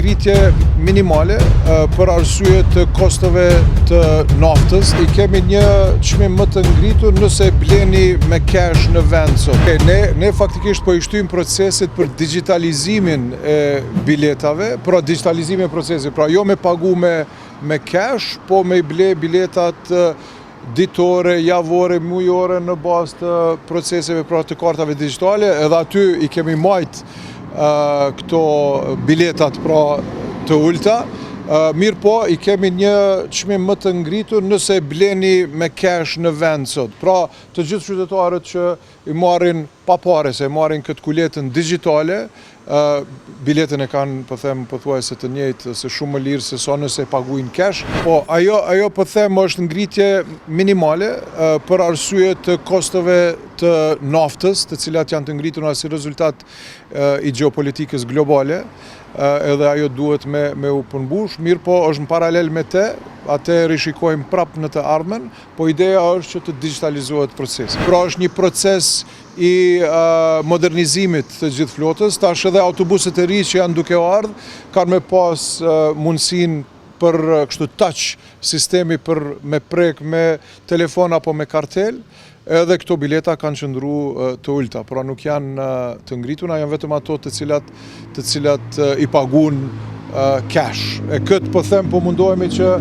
ngritje minimale për arsye të kostove të naftës. I kemi një çmim më të ngritur nëse bleni me cash në vend sot. Ne faktikisht po i shtyjmë procesit për digitalizimin e biletave, pra digitalizimin e procesit, pra jo me pagu me cash, po me i ble biletat ditore, javore, mujore në bazë të proceseve pra të kartave digitale, edhe aty i kemi majt këto biletat pra të ulta, mirë po i kemi një çmim më të ngritur nëse bleni me cash në vend sot. Pra të gjithë qytetarët që i marrin pa pare, se marrin këtë kuletën digjitale, biletën e kanë, po them, pothuajse të njëjtë, se shumë më lirë se sa nëse paguajnë cash. Po ajo po them është ngritje minimale për arsye të kostove të naftës, të cilat janë të ngritura si rezultat i gjeopolitikës globale, edhe ajo duhet me u përmbush, mirë po është në paralel me atë rishikojmë prap në të ardhmen, po ideja është që të digitalizohet procesi. Pra është një proces i modernizimit të gjithë flotës, tash edhe autobuset e ri që janë duke ardhur, kanë me pas mundësinë për kështu touch sistemi për me prek me telefon apo me kartel, edhe këto bileta kanë qëndru të ulta, pra nuk janë të ngrituna, janë vetëm ato të cilat i pagun cash. E këtë po them, po mundohemi që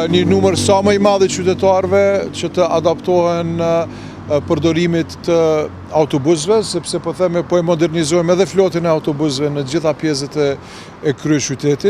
një numër sa më i madh i qytetarëve që të adaptohen përdorimit të autobusëve, sepse po them po e modernizojmë edhe flotin e autobusëve në gjitha pjesët e kryeqytetit.